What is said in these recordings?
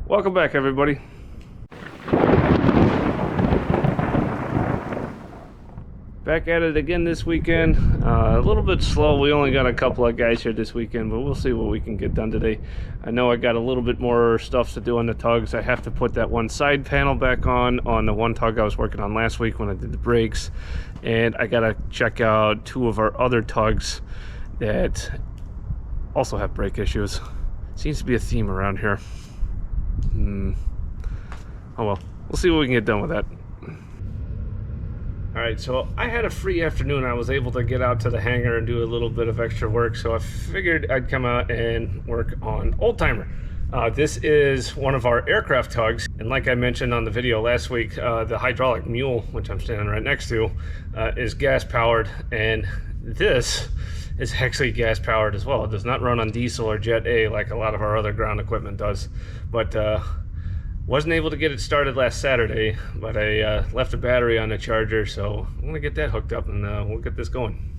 Welcome back, everybody. Back at it again this weekend. A little bit slow. We only got a couple of guys here this weekend, but we'll see what we can get done today. I know I got a little bit more stuff to do on the tugs. I have to put that one side panel back on the one tug I was working on last week when I did the brakes. And I got to check out two of our other tugs that also have brake issues. Seems to be a theme around here. Oh well, we'll see what we can get done with that. Alright, so I had a free afternoon. I was able to get out to the hangar and do a little bit of extra work, so I figured I'd come out and work on Old Timer. This is one of our aircraft tugs, and like I mentioned on the video last week, the hydraulic mule, which I'm standing right next to, is gas powered, and this is actually gas powered as well. It does not run on diesel or Jet A like a lot of our other ground equipment does, but wasn't able to get it started last Saturday, but I left a battery on the charger, so I'm gonna get that hooked up and we'll get this going.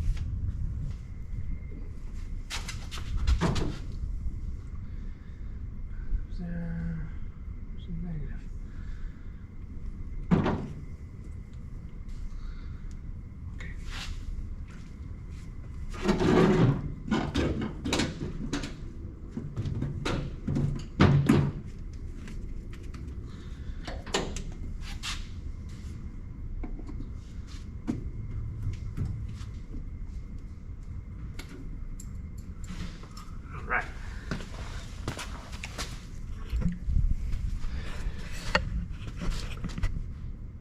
Right.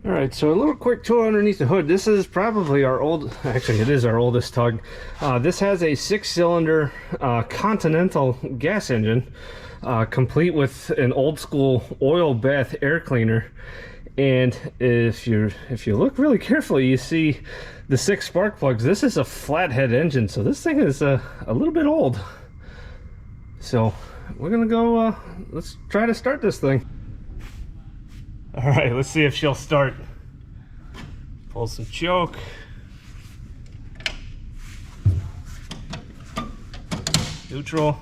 All right, so a little quick tour underneath the hood. This is probably our actually it is our oldest tug. This has a 6-cylinder Continental gas engine, complete with an old school oil bath air cleaner. And if you look really carefully, you see the 6 spark plugs. This is a flathead engine, so this thing is a little bit old. So we're gonna go, let's try to start this thing. All right, let's see if she'll start. Pull some choke. Neutral.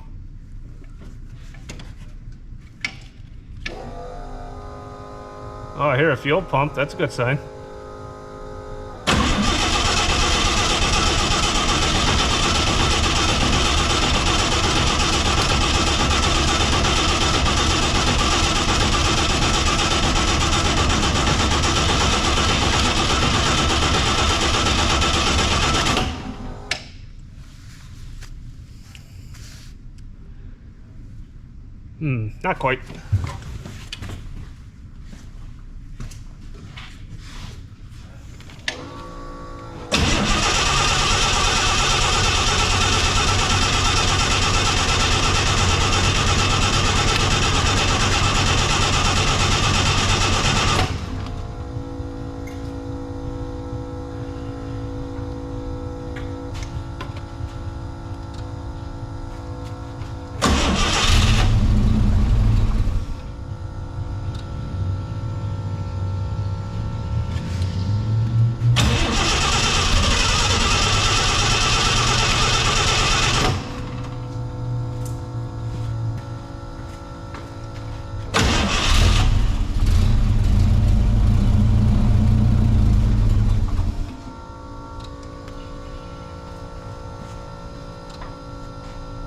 Oh, I hear a fuel pump. That's a good sign. Not quite.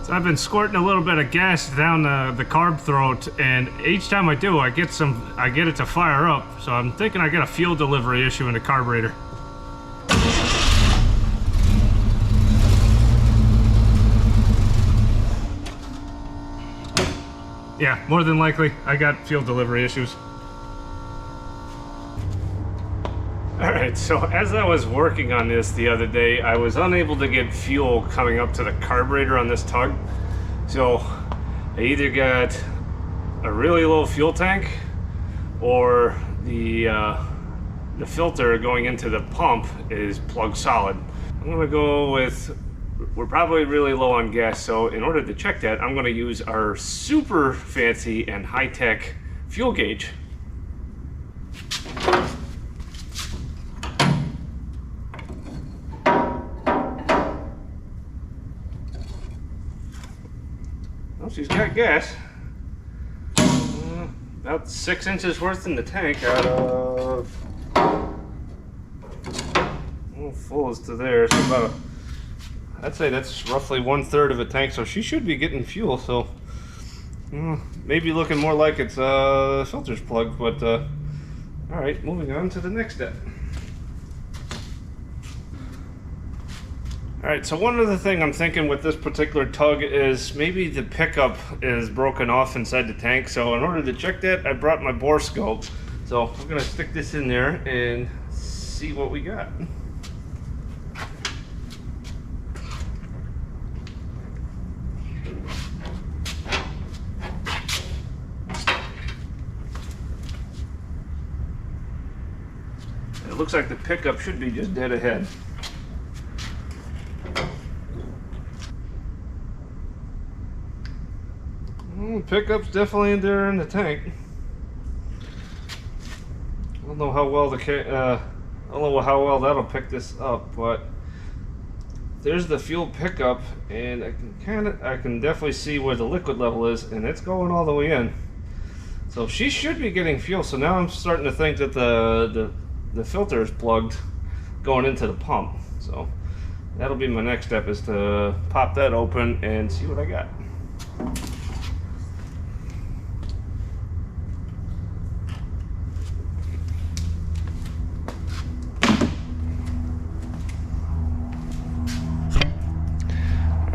So I've been squirting a little bit of gas down the carb throat, and each time I do, I get it to fire up. So I'm thinking I got a fuel delivery issue in the carburetor. Yeah, more than likely, I got fuel delivery issues. Alright, so as I was working on this the other day, I was unable to get fuel coming up to the carburetor on this tug. So I either got a really low fuel tank, or the filter going into the pump is plug solid. I'm gonna go with, we're probably really low on gas, so in order to check that, I'm gonna use our super fancy and high-tech fuel gauge. Well, she's got gas. about 6 inches worth in the tank out of, well, full as to there, so about, I'd say that's roughly 1/3 of a tank, so she should be getting fuel, so maybe looking more like it's filters plugged, but all right, moving on to the next step. All right, so one other thing I'm thinking with this particular tug is maybe the pickup is broken off inside the tank. So in order to check that, I brought my bore scope. So I'm gonna stick this in there and see what we got. It looks like the pickup should be just dead ahead. Pickup's definitely in there in the tank. I don't know how well I don't know how well that'll pick this up, but there's the fuel pickup, and I can definitely see where the liquid level is, and it's going all the way in. So she should be getting fuel. So now I'm starting to think that the filter is plugged going into the pump. So that'll be my next step, is to pop that open and see what I got.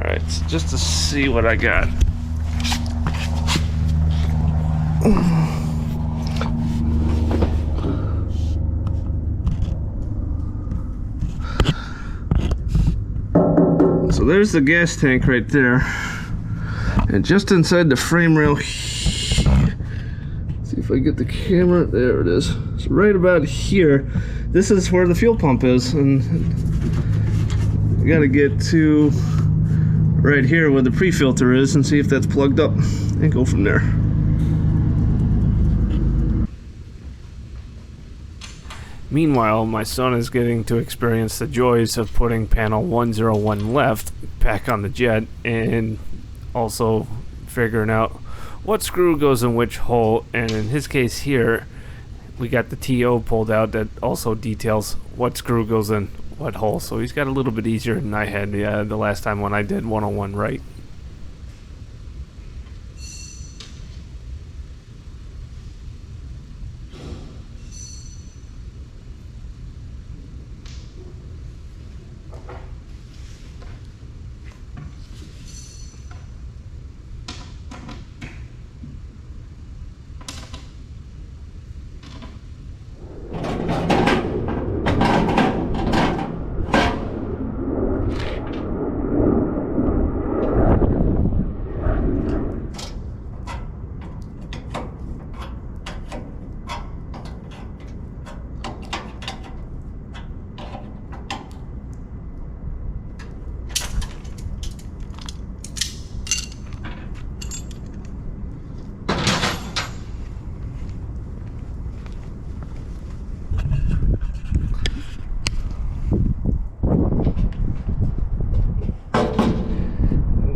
Alright, so just to see what I got. So there's the gas tank right there. And just inside the frame rail, see if I get the camera, there it is. So right about here, this is where the fuel pump is, and I gotta get to right here where the pre-filter is and see if that's plugged up and go from there. Meanwhile, my son is getting to experience the joys of putting panel 101 left back on the jet, and also figuring out what screw goes in which hole. And in his case here, we got the TO pulled out that also details what screw goes in what hole. So he's got a little bit easier than I had the last time when I did 101 right.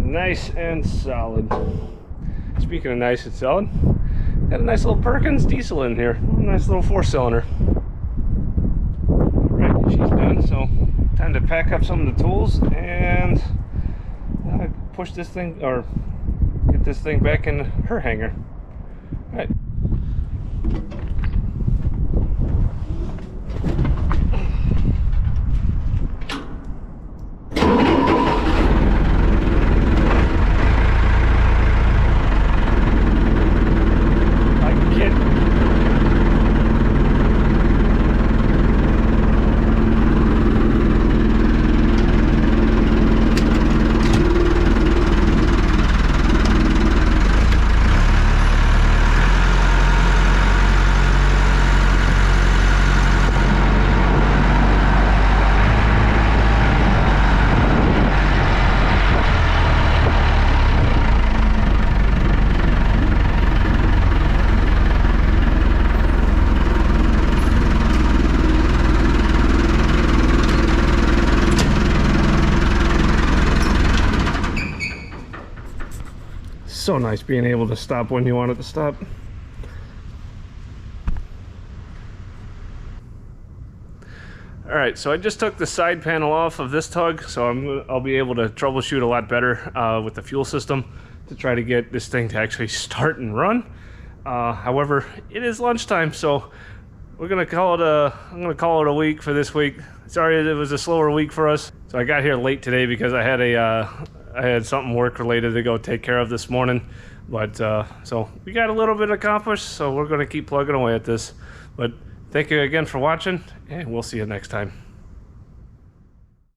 Nice and solid. Speaking of nice and solid, got a nice little Perkins diesel in here. A nice little 4-cylinder. Alright, she's done, so time to pack up some of the tools and push this thing, or get this thing back in her hangar. Alright. So nice being able to stop when you want it to stop. All right, so I just took the side panel off of this tug, so I'll be able to troubleshoot a lot better with the fuel system to try to get this thing to actually start and run. However, it is lunchtime, so we're gonna call it I'm gonna call it a week for this week. Sorry, it was a slower week for us. So I got here late today because I had something work related to go take care of this morning. But so we got a little bit accomplished, so we're gonna keep plugging away at this. But thank you again for watching, and we'll see you next time.